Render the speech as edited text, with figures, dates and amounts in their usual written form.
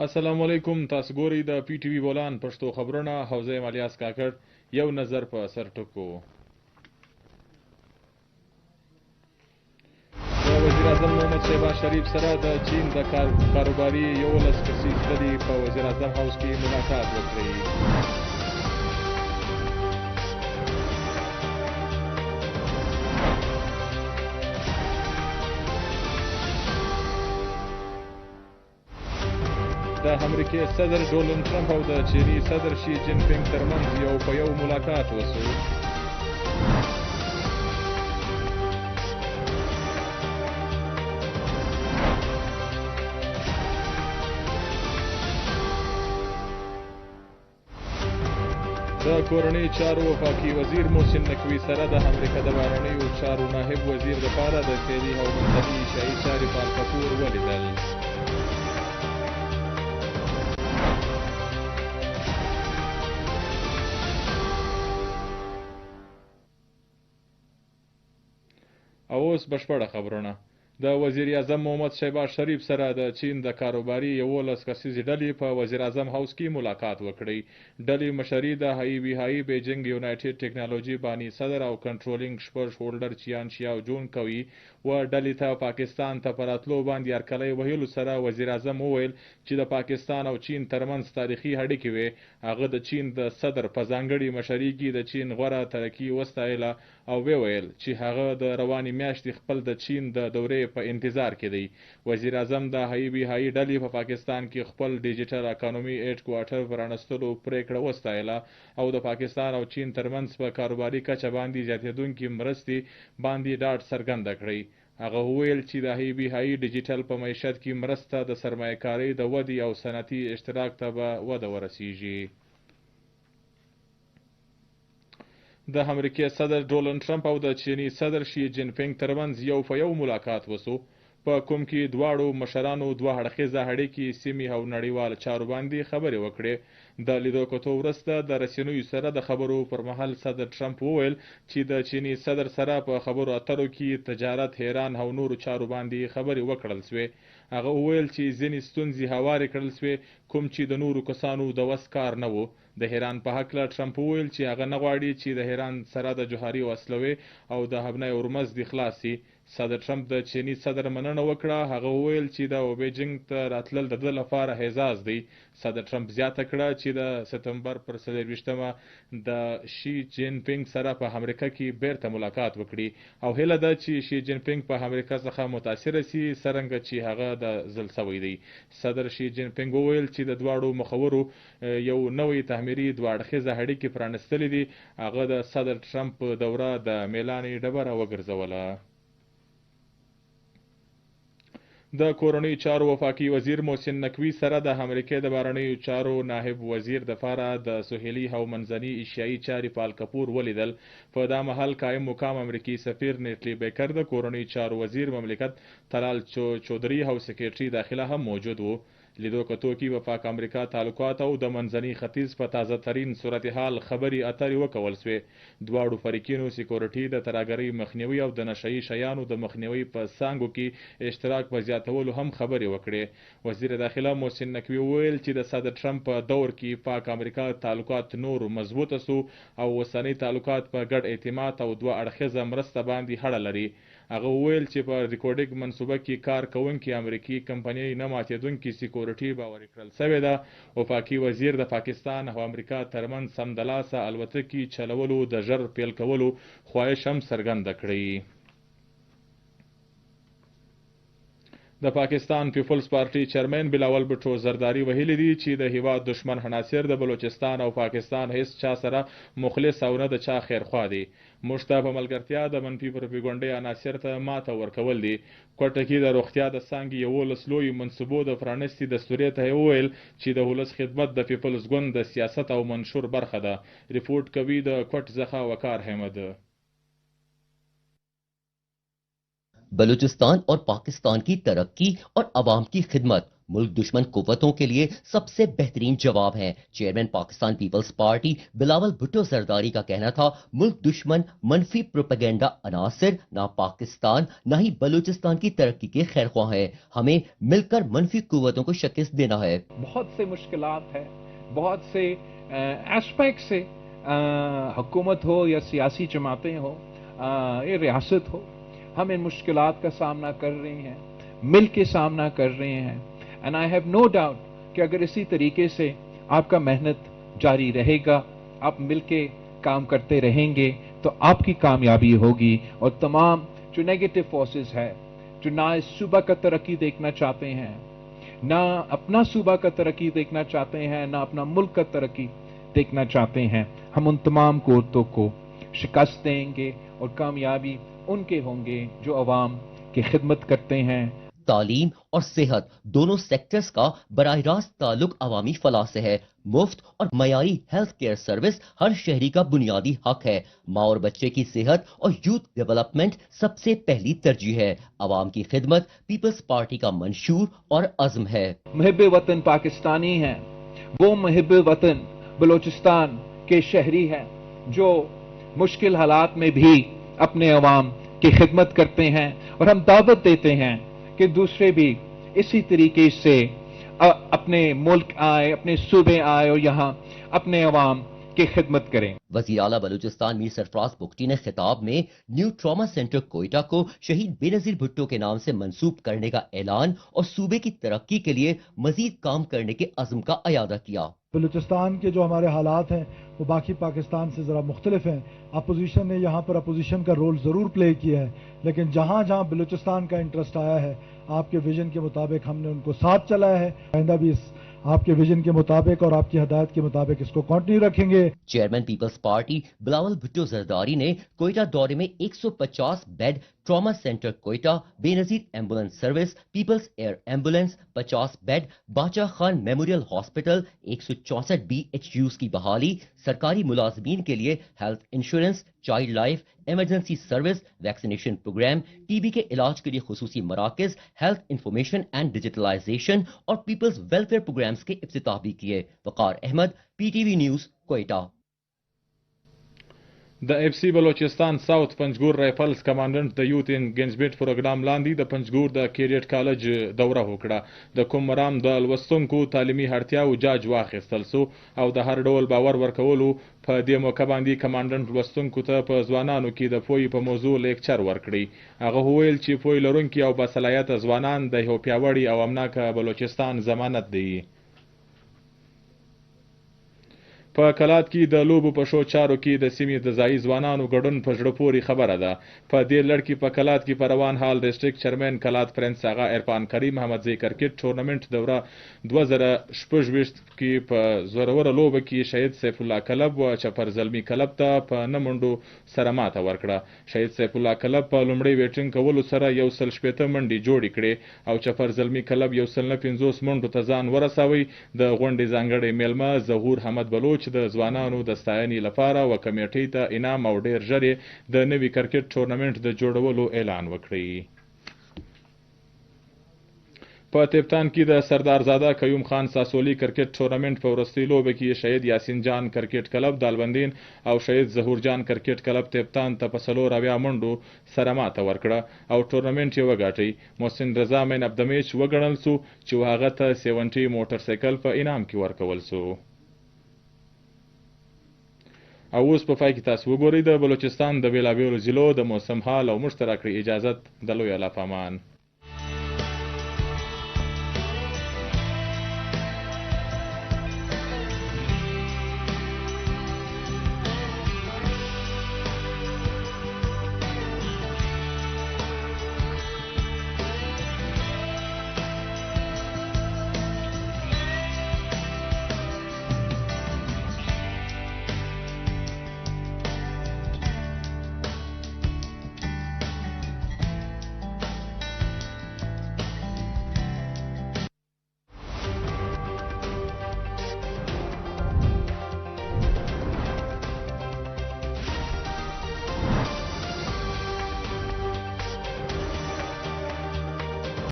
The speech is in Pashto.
السلام علیکم. تاسو ګورئ د پی ټی وی بولان پښتو خبرونه. حوزه مالیاس کاکړ. یو نظر په سر ټکو. د وزیر اعظم محمد شهباز شریف سره د چین د کاروباري 11 کسیز ډلې په وزیر اعظم هاوس کې ملاقات وکړي. د امریکې صدر ډونالډ ټرمپ او د چیني صدر شي جین پینګ ترمنځ یو په یو ملاقات وشو. د کورنۍ چارو وفاقي وزیر محسن نقوي سره د امریکا د بهرنیو چارو نائب وزیر لپاره د فعلي او منځني ایشیايي چارې پال کپور ولیدل. او اوس بشپړه خبرونه. د وزیر اعظم محمد شهباز شریف سره د چین د کاروباري 11 کسیزې ډلې په وزیر اعظم هاوس کې ملاقات وکړي. ډلې مشري د هایي بیجینګ یونایټډ ټیکنالوژي بانی صدر او کنټرولینګ شپږ هولډر چیان شیاو جون کوي و ډلې ته پاکستان ته په راتلو باندې هرکلی وهلو سره وزیر اعظم وویل چې د پاکستان او چین ترمنځ تاریخي اړیکې وې. هغه د چین د صدر په ځانګړي مشري کې د چین غوره ترقي وستایله او وویل چې هغه د روانې میاشتې خپل د چین د دورې په انتظار کې دی. وزیر اعظم د هایي ډلې په پاکستان کې خپل ډیجیټل اکانومي هیډ کوارټر پرانستلو پریکړه وستایله او د پاکستان او چین ترمنځ په کاروباري کچه باندې زیاتېدونکې مرستې باندې ډاډ څرګنده کړی. هغه وویل چې د هایي ډیجیټل په معیشت کې مرسته د سرمایه‌کارۍ د ودې او صنعتي اشتراک ته به وده ورسیږي. د امریکې صدر ډونالډ ټرمپ او د چیني صدر شي جین پینګ ترمنځ یو په یو ملاقات وشو، په کوم کې دواړو مشرانو دوه اړخیزه اړیکې، سیمې او نړیوال چارو باندې خبرې وکړې. د لیدو کتو وروسته د رسنیو سره د خبرو پر مهال صدر ټرمپ وویل چې د چیني صدر سره په خبرو اترو کې تجارت، ایران او نورو چارو باندې خبرې وکړل سوې. هغه وویل چې ځینې ستونزې هوارې کړل سوې کوم چې د نورو کسانو د وس کار نه و. د ایران په هکله ټرمپ وویل چې هغه نه غواړي چې د ایران سره د جوهري وسلوې او د هبنه هرمز د خلاص شي. صدر ټرمپ د چیني صدر مننه وکړه. هغه وویل چې د بیجینګ ته راتلل د ده لپاره اعزاز دی. صدر ټرمپ زیاته کړه چې د سپتمبر پر 24مه د شي جین پینګ سره په امریکا کې بیرته ملاقات وکړي او هیله ده چې شي جین پینګ په امریکا څخه متاثره سي څرنګه چې هغه د ځل سوی دی. صدر شي جین پینګ وویل چې د دواړو مخورو یو نوې تعمیري دوه اړخیزه اړیکې پرانستلې دي. هغه د صدر ټرمپ دوره د میلانې ډبره وګرځوله. د کورنۍ چارو وفاقي وزیر محسن نقوي سره د امریکې د بهرنیو چارو نائب وزیر دپاره د سهیلي او منځني ایشیايي چارې پال کپور ولیدل. په دا مهال قایم مقام امریکي سفیر نیټلی بیکر، د کورنۍ چارو وزیر مملکت طلال چودري او سکرټري داخله هم موجود وو. لیدو کتو کې وفاق امریکا تعلقات او د منځني ختیځ په تازه ترین صورتحال خبرې اترې وکول سوې. دواړو فریقینو سکیورټي، د ترهګرۍ مخنیوي او د نشهیي شیانو د مخنیوي په څانګو کې اشتراک په زیاتولو هم خبرې وکړې. وزیر داخله محسن نقوي وویل چې د صدر ټرمپ په دور کې پاک امریکا تعلقات نور مضبوطه سو او اوسنۍ تعلقات په ګډ اعتماد او دوه اړخیزه مرسته باندې اړه لري. هغه وویل چې په ریکارډینګ منصوبه کې کار کوونکې امریکي کمپنۍ نه ماتېدونکې سکیورټي باوري کړل سوې ده. وفاقي وزیر د پاکستان او امریکا ترمنځ سمدلاسه الوتکې چلولو د ژر پیل کولو خواهش هم څرګنده کړی. د پاکستان پیپلز پارټي چیرمن بلاول بټو زرداری ویلي دي چې د هیواد دشمن عناصر د بلوچستان او پاکستان هیڅ چا سره مخلص او نه د چا خیرخوا دي. موږ ته په ملګرتیا د منفي پروپاګاندا عناصر ته ماته ورکول دي. کوټه کې د روغتیا د څانګې 11 لویو منصوبو د پرانستي دستوري ته وویل چې د ولس خدمت د پیپلز ګوند د سیاست او منشور برخه ده. ریپورت کوي د کوټ ځخه وقار احمد. बलूचिस्तान और पाकिस्तान की तरक्की और अवाम की खिदमत ملک دشمن قوتوں کے لیے سب سے بہترین جواب ہے۔ چیئرمین پاکستان پیپلز پارٹی بلاول بھٹو زرداری کا کہنا تھا، ملک دشمن منفی پروپیگنڈا عناصر نہ پاکستان نہ ہی بلوچستان کی ترقی کے خیر خواہ ہے، ہمیں مل کر منفی قوتوں کو شکست دینا ہے۔ بہت سے مشکلات ہیں، بہت سے ایسپیکٹ سے، حکومت ہو یا سیاسی جماعتیں ہو یا ریاست ہو، ہم ان مشکلات کا سامنا کر رہے ہیں، مل کے سامنا کر رہے ہیں۔ اینڈ آئی ہیو نو ڈاؤٹ کہ اگر اسی طریقے سے آپ کا محنت جاری رہے گا، آپ مل کے کام کرتے رہیں گے تو آپ کی کامیابی ہوگی، اور تمام جو نیگیٹو فورسز ہے، جو نہ اس صوبہ کا ترقی دیکھنا چاہتے ہیں، نہ اپنا صوبہ کا ترقی دیکھنا چاہتے ہیں، نہ اپنا ملک کا ترقی دیکھنا چاہتے ہیں، ہم ان تمام قوتوں کو شکست دیں گے، اور کامیابی ان کے ہوں گے جو عوام کی خدمت کرتے ہیں۔ تعلیم اور صحت دونوں سیکٹرز کا براہ راست تعلق عوامی فلاح سے ہے۔ مفت اور معیاری ہیلتھ کیئر سروس ہر شہری کا بنیادی حق ہے۔ ماں اور بچے کی صحت اور یوتھ ڈیولپمنٹ سب سے پہلی ترجیح ہے۔ عوام کی خدمت پیپلز پارٹی کا منشور اور عزم ہے۔ محب وطن پاکستانی ہیں، وہ محب وطن بلوچستان کے شہری ہیں جو مشکل حالات میں بھی اپنے عوام کی خدمت کرتے ہیں، اور ہم دعوت دیتے ہیں کہ دوسرے بھی اسی طریقے سے اپنے ملک آئے، اپنے صوبے آئے اور یہاں اپنے عوام کی خدمت کریں۔ وزیر اعلیٰ بلوچستان میر سرفراز بگٹی نے خطاب میں نیو ٹراما سینٹر کوئٹہ کو شہید بے نظیر بھٹو کے نام سے منسوب کرنے کا اعلان اور صوبے کی ترقی کے لیے مزید کام کرنے کے عزم کا اعادہ کیا۔ بلوچستان کے جو ہمارے حالات ہیں وہ باقی پاکستان سے ذرا مختلف ہیں۔ اپوزیشن نے یہاں پر اپوزیشن کا رول ضرور پلے کیا ہے، لیکن جہاں جہاں بلوچستان کا انٹرسٹ آیا ہے، آپ کے ویژن کے مطابق ہم نے ان کو ساتھ چلایا ہے۔ آئندہ بھی آپ کے ویژن کے مطابق اور آپ کی ہدایت کے مطابق اس کو کنٹینیو رکھیں گے۔ چیئرمین پیپلز پارٹی بلاول بھٹو زرداری نے کوئٹہ دورے میں 150 بیڈ ٹراما سینٹر کوئٹہ، بے نظیر ایمبولینس سروس، پیپلز ایئر ایمبولینس، 50 بیڈ باچا خان میموریل ہاسپٹل، 164 BHUs کی بحالی، سرکاری ملازمین کے لیے ہیلتھ انشورنس، چائلڈ لائف ایمرجنسی سروس، ویکسینیشن پروگرام، ٹی بی کے علاج کے لیے خصوصی مراکز، ہیلتھ انفارمیشن اینڈ ڈیجیٹلائزیشن اور پیپلز ویلفیئر پروگرامز کے افتتاح بھی کیے۔ وقار احمد، PTV نیوز، کوئٹہ۔ د FC بلوچستان ساؤتھ پنجګور رایفلز کمانډنټ د یوت انګیجمنټ پروګرام لاندې د پنجګور د کیډیټ کالج دوره وکړه. د کوم مرام د لوستونکو تعلیمي اړتیاو جاج واخیستل سو او د هر ډول باور ورکولو په دې موقع باندې کمانډنټ لوستونکو ته په ځوانانو کې د پوهې په موضوع لیکچر ورکړي. هغه وویل چې پوهې لرونکي او باصلاحیته ځوانان د یو پیاوړي او امناکه بلوچستان ضمانت دی. په کلات کې د لوبو په شو چارو کې د سیمې د ځایي ځوانانو ګډون په زړه پورې خبره ده. په دې لړ کې په کلات کې په روان حال ډسټریکټ چیرمن کلات پرنس آغا عرفان کریم محمدزی کرکټ ټورنمنټ دوره 2026 کې په زوروره لوبه کې شهید سیف الله کلب او چپر زلمی کلب ته په نمنډو سره ماته ورکړه. شهید سیف الله کلب په لومړي ویټینګ کولو سره 160 منډې جوړې کړې او چپر زلمی کلب 150 منډو ته ځان ورساوي. د غونډې ځانګړی میلمه ظهور حمد بلوچ د ځوانانو د ستاینې لپاره و کمیټې ته انعام او ډیر ژر د نوي کرکټ ټورنمنټ د جوړولو اعلان وکړي. په تپتان کې د سردارزاده قیوم خان ساسولی کرکټ ټورنمنټ په وروستۍ لوبه کې شهید یاسین جان کرکټ کلب دالبندین او شهید ظهور جان کرکټ کلب تپتان ته په 4 منډو سره ماته ورکړه او ټورنمنټ یې وګاټي. محسن رضا مین اف د میچ وګڼل سو چې هغه ته 70 موټر سایکل په انعام کې ورکول سو. او اوس په پای کې تاسو وګورئ د بلوچستان د بیلابیلو ضلعو د موسم حال او موږ ته راکړئ اجازت د لوی الله په امان.